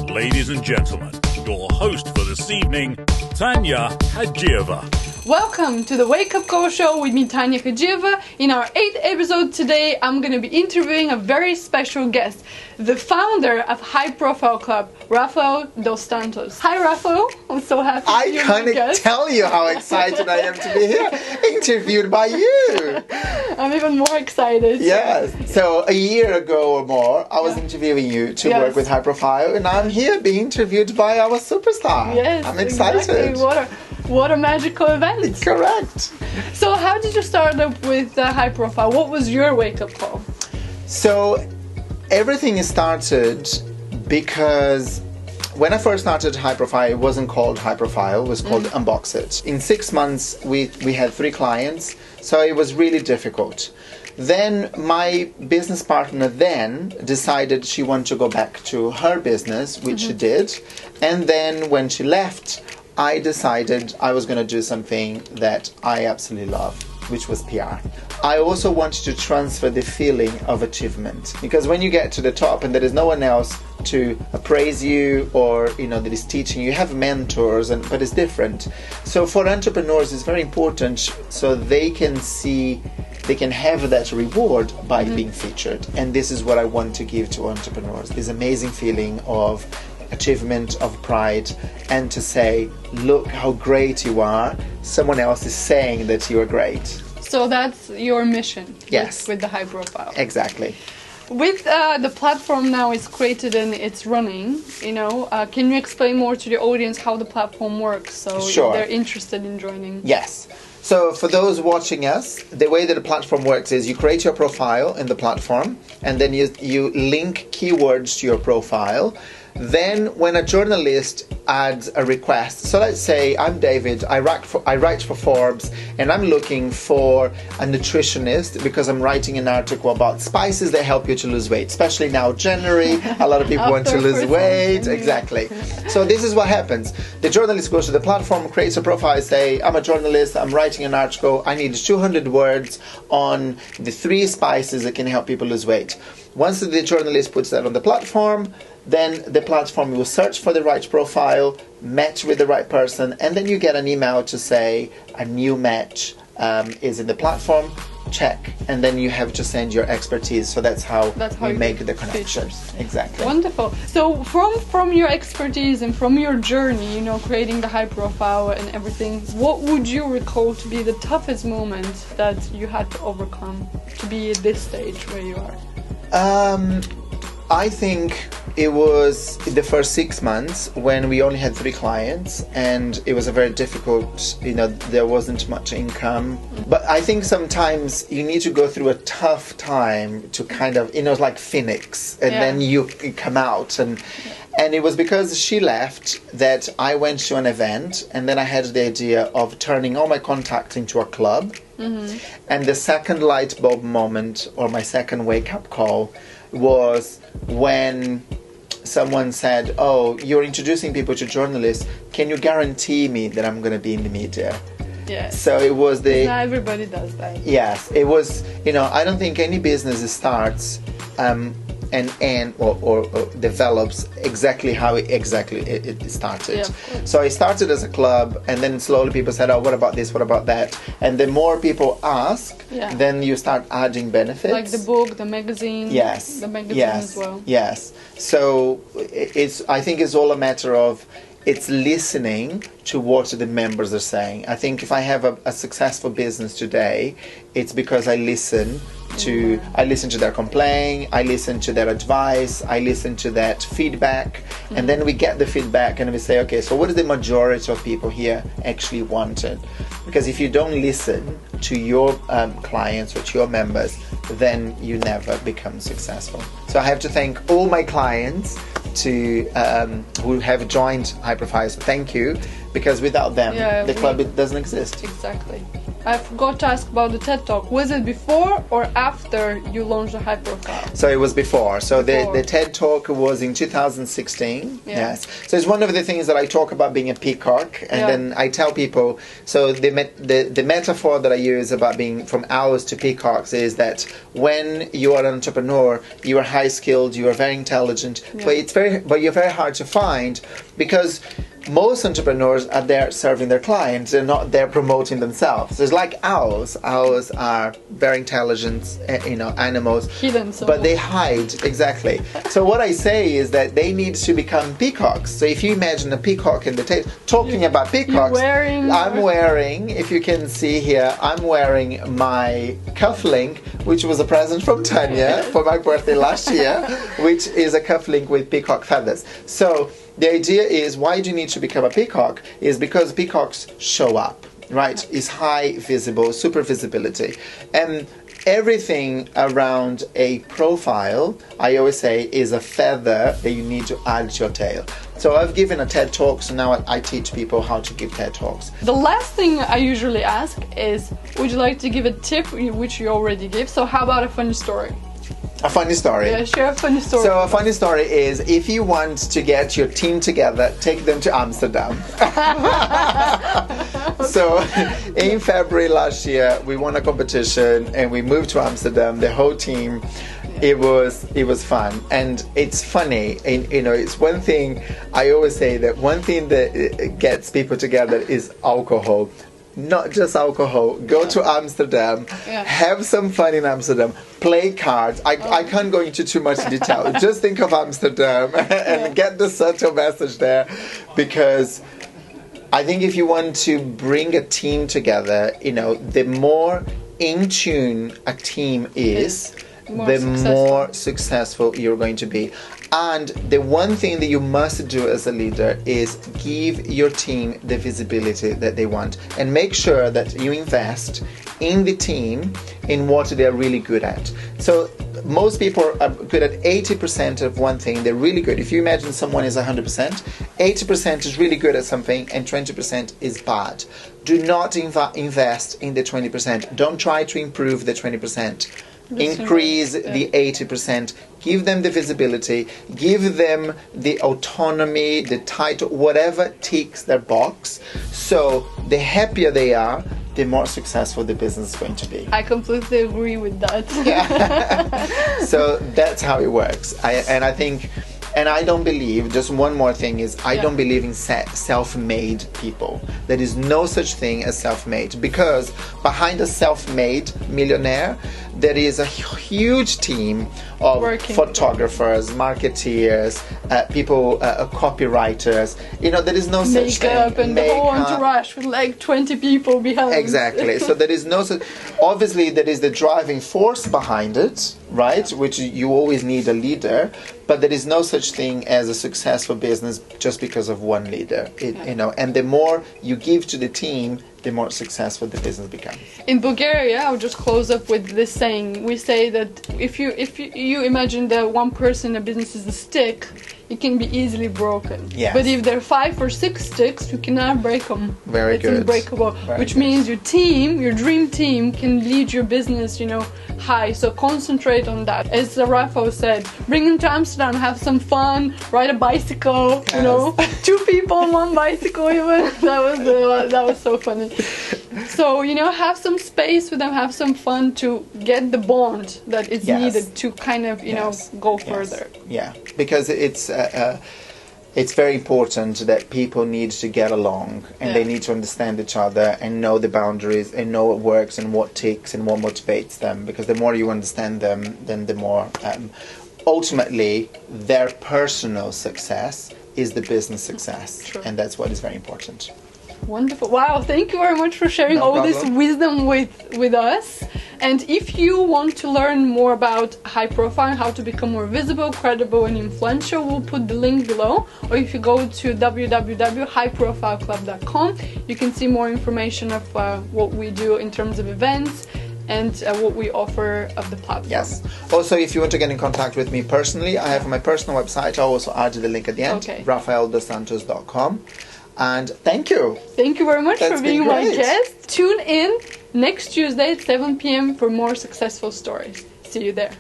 Ladies and gentlemen, your host for this evening, Tanya Hadzhieva. Welcome to the Wake Up Call Show with me, Tanya Hadzhieva. In our 8th episode today, I'm going to be interviewing a very special guest, the founder of High Profile Club, Rafael dos Santos. Hi, Rafael. I'm so happy I can't tell you how excited I am to be here, interviewed by you. I'm even more excited. Yes. So a year ago or more, I was interviewing you to work with High Profile, and I'm here being interviewed by our superstar. Yes, I'm excited. Exactly. What a magical event. Correct. So how did you start up with High Profile? What was your wake-up call? So everything started because when I first started High Profile, it wasn't called High Profile, it was called Unbox It. In 6 months, we had 3 clients, so it was really difficult. Then my business partner then decided she wanted to go back to her business, which she did. And then when she left, I decided I was going to do something that I absolutely love, which was PR. I also wanted to transfer the feeling of achievement, because when you get to the top and there is no one else to appraise you or that is teaching you have mentors, but it's different. So for entrepreneurs it's very important so they can have that reward by being featured, and this is what I want to give to entrepreneurs, this amazing feeling of achievement, of pride, and to say, look how great you are, someone else is saying that you are great. So that's your mission. Yes. With the High Profile. Exactly. With the platform now is created and it's running, can you explain more to the audience how the platform works, so Sure. if they're interested in joining? Yes. So for those watching us, the way that the platform works is you create your profile in the platform, and then you link keywords to your profile. Then when a journalist adds a request, so let's say I'm David, I write for Forbes, and I'm looking for a nutritionist because I'm writing an article about spices that help you to lose weight, especially now January, a lot of people want to lose weight. Exactly. So this is what happens. The journalist goes to the platform, creates a profile, say, I'm a journalist, I'm writing an article, I need 200 words on the 3 spices that can help people lose weight. Once the journalist puts that on the platform, then the platform will search for the right profile, match with the right person, and then you get an email to say a new match is in the platform, check, and then you have to send your expertise. So that's how we make the connection. Exactly. Wonderful. So from your expertise and from your journey, creating the High Profile and everything, what would you recall to be the toughest moment that you had to overcome to be at this stage where you are? I think it was the first 6 months when we only had 3 clients, and it was a very difficult, there wasn't much income. But I think sometimes you need to go through a tough time to kind of, it's like Phoenix, and then you come out. And it was because she left that I went to an event, and then I had the idea of turning all my contacts into a club. And the second light bulb moment, or my second wake-up call, was when someone said, oh, you're introducing people to journalists, can you guarantee me that I'm going to be in the media? Yes. So it was not everybody does that. Yes, it was, I don't think any business starts and develops exactly how it started. Yeah, so it started as a club, and then slowly people said, oh, what about this, what about that? And the more people ask, then you start adding benefits. Like the book, the magazine. Yes. The magazine as well. Yes. So I think it's all a matter of it's listening to what the members are saying. I think if I have a successful business today, it's because I listen to their complaint, I listen to their advice, I listen to that feedback, and then we get the feedback and we say, okay, so what is the majority of people here actually wanted? Because if you don't listen to your clients or to your members, then you never become successful. So I have to thank all my clients who have joined High Profile. So thank you, because without them, the club doesn't exist. Exactly. I forgot to ask about the TED Talk. Was it before or after you launched the High Profile? So it was before. So the TED Talk was in 2016. Yeah. Yes. So it's one of the things that I talk about being a peacock, and then I tell people. So the metaphor that I use about being from owls to peacocks is that when you are an entrepreneur, you are high skilled, you are very intelligent, but you're very hard to find, because most entrepreneurs are there serving their clients. They're not there promoting themselves. It's like owls. Owls are very intelligent, animals, hidden, but they hide. Exactly. So what I say is that they need to become peacocks. So if you imagine a peacock in the tail, talking about peacocks, I'm wearing, if you can see here, I'm wearing my cufflink, which was a present from Tanya for my birthday last year, which is a cufflink with peacock feathers. So the idea is, why do you need to become a peacock? Is because peacocks show up, right? It's high visible, super visibility. And everything around a profile, I always say, is a feather that you need to add to your tail. So I've given a TED Talk, so now I teach people how to give TED Talks. The last thing I usually ask is, would you like to give a tip, which you already give? So how about a funny story? A funny story. Yeah, share a funny story. So a funny story is, if you want to get your team together, take them to Amsterdam. So in February last year, we won a competition and we moved to Amsterdam, the whole team. It was fun, and it's funny, and it's one thing I always say, that one thing that gets people together is alcohol. Not just alcohol. Go to Amsterdam, have some fun in Amsterdam, play cards. I can't go into too much detail. Just think of Amsterdam and get the subtle message there, because I think if you want to bring a team together, the more in tune a team is, the more successful you're going to be. And the one thing that you must do as a leader is give your team the visibility that they want, and make sure that you invest in the team in what they're really good at. So most people are good at 80% of one thing. They're really good. If you imagine someone is 100%, 80% is really good at something and 20% is bad. Do not invest in the 20%. Don't try to improve the 20%. Increase the 80%, give them the visibility, give them the autonomy, the title, whatever ticks their box. So the happier they are, the more successful the business is going to be. I completely agree with that. So that's how it works. And I don't believe, just one more thing is, I don't believe in self-made people. There is no such thing as self-made, because behind a self-made millionaire, there is a huge team of photographers, marketeers, people, copywriters. There is no such thing. Makeup and the whole entourage with like 20 people behind. Exactly. So there is no such. Obviously, there is the driving force behind it, right? Which you always need a leader, but there is no such thing as a successful business just because of one leader. And the more you give to the team, the more successful the business becomes. In Bulgaria, I'll just close up with this saying. We say that if you imagine that one person in a business is a stick, it can be easily broken. Yes. But if there are 5 or 6 sticks, you cannot break them. Very good. It's unbreakable. Which means your team, your dream team, can lead your business, high. So concentrate on that. As Rafael said, bring them to Amsterdam, have some fun, ride a bicycle. 2 people on one bicycle even. That was so funny. So have some space with them, have some fun to get the bond that is needed to kind of go further. Yeah, because it's very important that people need to get along, and they need to understand each other and know the boundaries and know what works and what ticks and what motivates them, because the more you understand them, then the more ultimately their personal success is the business success. True. And that's what is very important. Wonderful. Wow, thank you very much for sharing this wisdom with us. And if you want to learn more about high profile, how to become more visible, credible and influential, we'll put the link below. Or if you go to www.highprofileclub.com, you can see more information of what we do in terms of events and what we offer of the platform. Yes. Also, if you want to get in contact with me personally, I have my personal website. I'll also add the link at the end, rafaeldossantos.com. And thank you. Thank you very much for being my guest. Tune in next Tuesday at 7 p.m. for more successful stories. See you there.